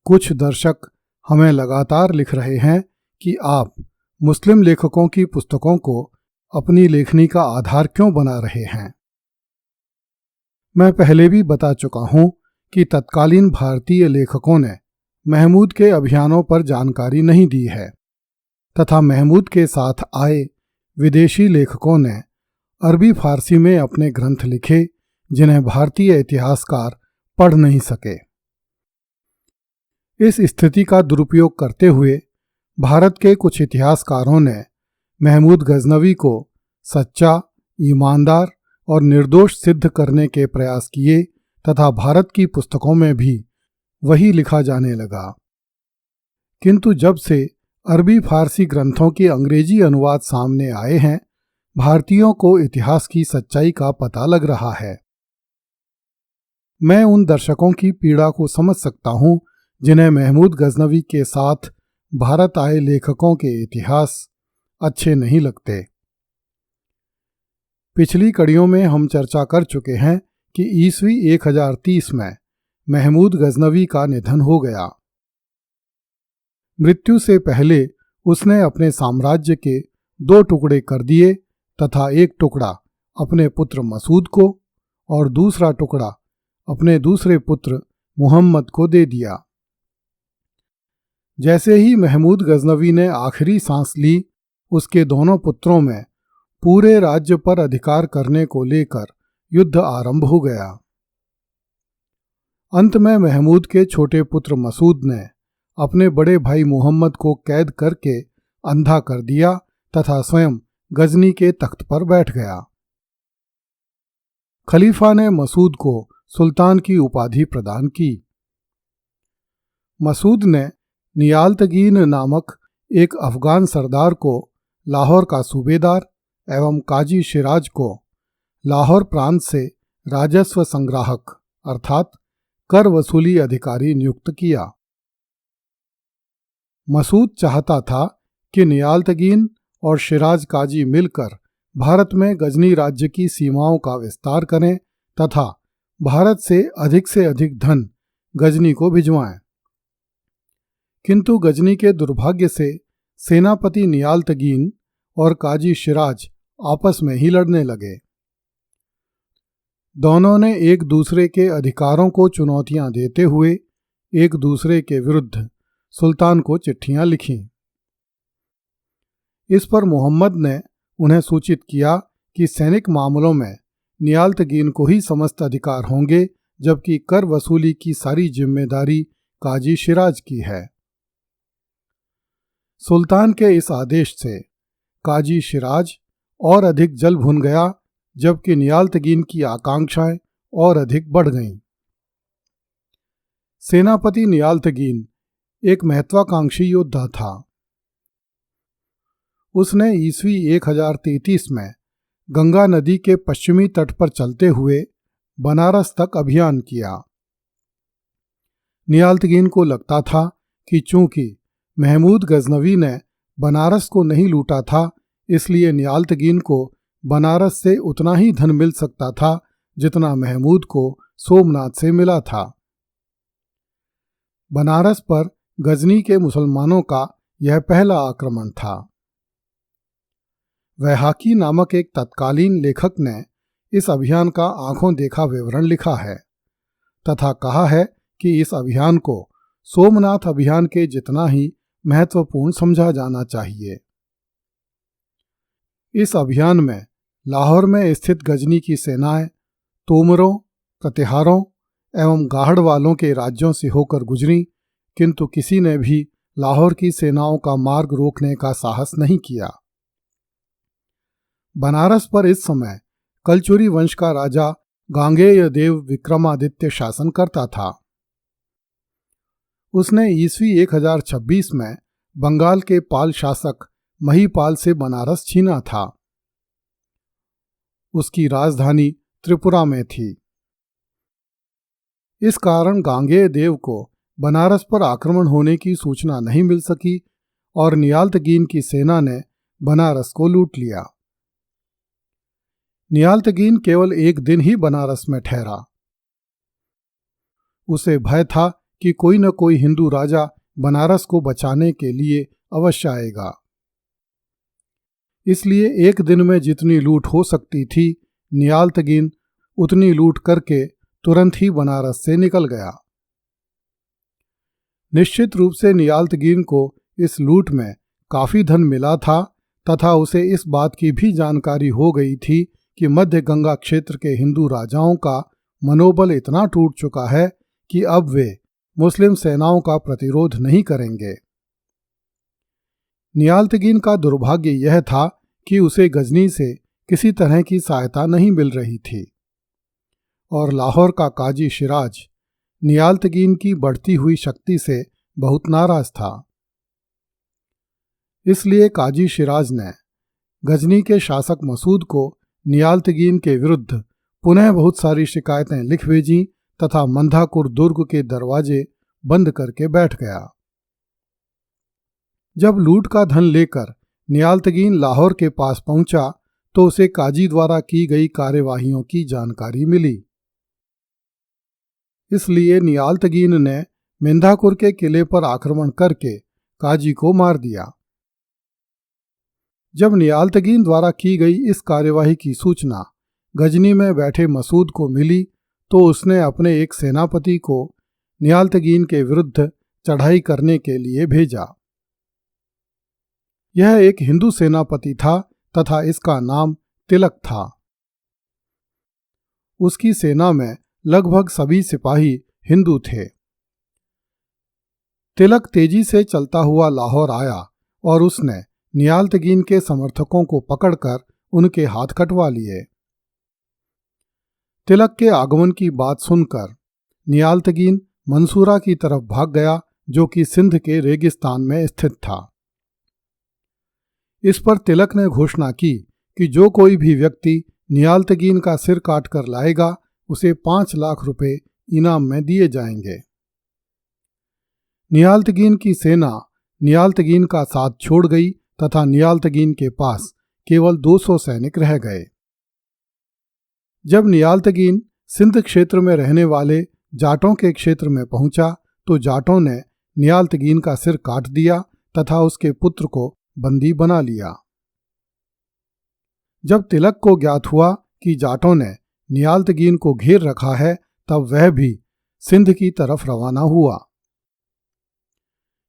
कुछ दर्शक हमें लगातार लिख रहे हैं कि आप मुस्लिम लेखकों की पुस्तकों को अपनी लेखनी का आधार क्यों बना रहे हैं। मैं पहले भी बता चुका हूं कि तत्कालीन भारतीय लेखकों ने महमूद के अभियानों पर जानकारी नहीं दी है तथा महमूद के साथ आए विदेशी लेखकों ने अरबी फारसी में अपने ग्रंथ लिखे जिन्हें भारतीय इतिहासकार पढ़ नहीं सके। इस स्थिति का दुरुपयोग करते हुए भारत के कुछ इतिहासकारों ने महमूद गजनवी को सच्चा, ईमानदार और निर्दोष सिद्ध करने के प्रयास किए तथा भारत की पुस्तकों में भी वही लिखा जाने लगा। किंतु जब से अरबी फारसी ग्रंथों के अंग्रेजी अनुवाद सामने आए हैं, भारतीयों को इतिहास की सच्चाई का पता लग रहा है। मैं उन दर्शकों की पीड़ा को समझ सकता हूं जिन्हें महमूद गजनवी के साथ भारत आए लेखकों के इतिहास अच्छे नहीं लगते। पिछली कड़ियों में हम चर्चा कर चुके हैं कि ईस्वी 1030 में महमूद गजनवी का निधन हो गया। मृत्यु से पहले उसने अपने साम्राज्य के 2 टुकड़े कर दिए तथा एक टुकड़ा अपने पुत्र मसूद को और दूसरा टुकड़ा अपने दूसरे पुत्र मुहम्मद को दे दिया। जैसे ही महमूद गजनवी ने आखिरी सांस ली, उसके दोनों पुत्रों में पूरे राज्य पर अधिकार करने को लेकर युद्ध आरंभ हो गया। अंत में महमूद के छोटे पुत्र मसूद ने अपने बड़े भाई मुहम्मद को कैद करके अंधा कर दिया तथा स्वयं गजनी के तख्त पर बैठ गया। खलीफा ने मसूद को सुल्तान की उपाधि प्रदान की। मसूद ने नियालतगीन नामक एक अफगान सरदार को लाहौर का सूबेदार एवं काजी शिराज को लाहौर प्रांत से राजस्व संग्राहक अर्थात कर वसूली अधिकारी नियुक्त किया। मसूद चाहता था कि नियालतगीन और शिराज काजी मिलकर भारत में गजनी राज्य की सीमाओं का विस्तार करें तथा भारत से अधिक धन गजनी को भिजवाएं। किंतु गजनी के दुर्भाग्य से सेनापति नियालतगीन और काजी शिराज आपस में ही लड़ने लगे। दोनों ने एक दूसरे के अधिकारों को चुनौतियां देते हुए एक दूसरे के विरुद्ध सुल्तान को चिट्ठियां लिखीं। इस पर मुहम्मद ने उन्हें सूचित किया कि सैनिक मामलों में नियालतगीन को ही समस्त अधिकार होंगे, जबकि कर वसूली की सारी जिम्मेदारी काजी शिराज की है। सुल्तान के इस आदेश से काजी शिराज और अधिक जल भुन गया, जबकि नियालतगीन की आकांक्षाएं और अधिक बढ़ गईं। सेनापति नियालतगीन एक महत्वाकांक्षी योद्धा था। उसने ईस्वी 1033 में गंगा नदी के पश्चिमी तट पर चलते हुए बनारस तक अभियान किया। नियालतगीन को लगता था कि चूंकि महमूद गजनवी ने बनारस को नहीं लूटा था, इसलिए नियालतगीन को बनारस से उतना ही धन मिल सकता था जितना महमूद को सोमनाथ से मिला था। बनारस पर गजनी के मुसलमानों का यह पहला आक्रमण था। वैहाकी नामक एक तत्कालीन लेखक ने इस अभियान का आंखों देखा विवरण लिखा है तथा कहा है कि इस अभियान को सोमनाथ अभियान के जितना ही महत्वपूर्ण समझा जाना चाहिए। इस अभियान में लाहौर में स्थित गजनी की सेनाएं तोमरों, प्रतिहारों एवं गाहड़वालों के राज्यों से होकर गुजरी, किंतु किसी ने भी लाहौर की सेनाओं का मार्ग रोकने का साहस नहीं किया। बनारस पर इस समय कलचुरी वंश का राजा गांगेय देव विक्रमादित्य शासन करता था। उसने ईस्वी 1026 में बंगाल के पाल शासक महीपाल से बनारस छीना था। उसकी राजधानी त्रिपुरा में थी। इस कारण गांगेय देव को बनारस पर आक्रमण होने की सूचना नहीं मिल सकी और नियालतगीन की सेना ने बनारस को लूट लिया। नियालतगीन केवल एक दिन ही बनारस में ठहरा। उसे भय था कि कोई न कोई हिंदू राजा बनारस को बचाने के लिए अवश्य आएगा। इसलिए एक दिन में जितनी लूट हो सकती थी, नियालतगीन उतनी लूट करके तुरंत ही बनारस से निकल गया। निश्चित रूप से नियालतगीन को इस लूट में काफी धन मिला था तथा उसे इस बात की भी जानकारी हो गई थी कि मध्य गंगा क्षेत्र के हिंदू राजाओं का मनोबल इतना टूट चुका है कि अब वे मुस्लिम सेनाओं का प्रतिरोध नहीं करेंगे। नियालतगीन का दुर्भाग्य यह था कि उसे गजनी से किसी तरह की सहायता नहीं मिल रही थी और लाहौर का काजी शिराज नियालतगीन की बढ़ती हुई शक्ति से बहुत नाराज था। इसलिए काजी शिराज ने गजनी के शासक मसूद को नियालतगीन के विरुद्ध पुनः बहुत सारी शिकायतें लिख भेजीं तथा मंधाकुर दुर्ग के दरवाजे बंद करके बैठ गया। जब लूट का धन लेकर नियालतगीन लाहौर के पास पहुंचा तो उसे काजी द्वारा की गई कार्यवाहियों की जानकारी मिली। इसलिए नियालतगीन ने मेंधाकुर के किले पर आक्रमण करके काजी को मार दिया। जब नियालतगीन द्वारा की गई इस कार्यवाही की सूचना गजनी में बैठे मसूद को मिली तो उसने अपने एक सेनापति को नियालतगीन के विरुद्ध चढ़ाई करने के लिए भेजा। यह एक हिंदू सेनापति था तथा इसका नाम तिलक था। उसकी सेना में लगभग सभी सिपाही हिंदू थे। तिलक तेजी से चलता हुआ लाहौर आया और उसने नियालतगीन के समर्थकों को पकड़कर उनके हाथ कटवा लिए। तिलक के आगमन की बात सुनकर नियालतगीन मंसूरा की तरफ भाग गया, जो कि सिंध के रेगिस्तान में स्थित था। इस पर तिलक ने घोषणा की कि जो कोई भी व्यक्ति नियालतगीन का सिर काट कर लाएगा उसे 5 लाख रुपए इनाम में दिए जाएंगे। नियालतगीन की सेना नियालतगीन का साथ छोड़ गई तथा नियालतगीन के पास केवल 200 सैनिक रह गए। जब नियालतगीन सिंध क्षेत्र में रहने वाले जाटों के क्षेत्र में पहुंचा तो जाटों ने नियालतगीन का सिर काट दिया तथा उसके पुत्र को बंदी बना लिया। जब तिलक को ज्ञात हुआ कि जाटों ने नियालतगीन को घेर रखा है तब वह भी सिंध की तरफ रवाना हुआ।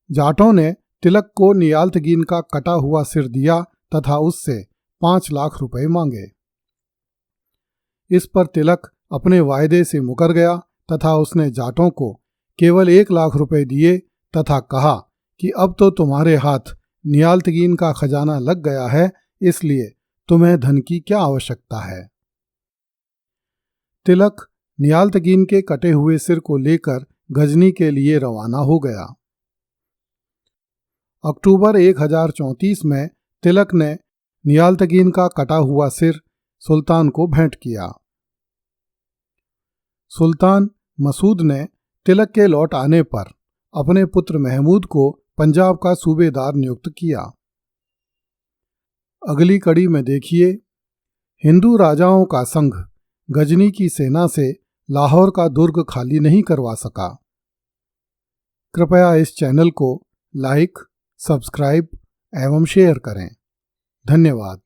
जाटों ने तिलक को नियालतगीन का कटा हुआ सिर दिया तथा उससे 5 लाख रुपए मांगे। इस पर तिलक अपने वायदे से मुकर गया तथा उसने जाटों को केवल 1 लाख रुपए दिए तथा कहा कि अब तो तुम्हारे हाथ नियालतगीन का खजाना लग गया है, इसलिए तुम्हें धन की क्या आवश्यकता है। तिलक नियालतगीन के कटे हुए सिर को लेकर गजनी के लिए रवाना हो गया। अक्टूबर 1034 में तिलक ने नियालतगीन का कटा हुआ सिर सुल्तान को भेंट किया। सुल्तान मसूद ने तिलक के लौट आने पर अपने पुत्र महमूद को पंजाब का सूबेदार नियुक्त किया। अगली कड़ी में देखिए, हिंदू राजाओं का संघ गजनी की सेना से लाहौर का दुर्ग खाली नहीं करवा सका। कृपया इस चैनल को लाइक, सब्सक्राइब एवं शेयर करें। धन्यवाद।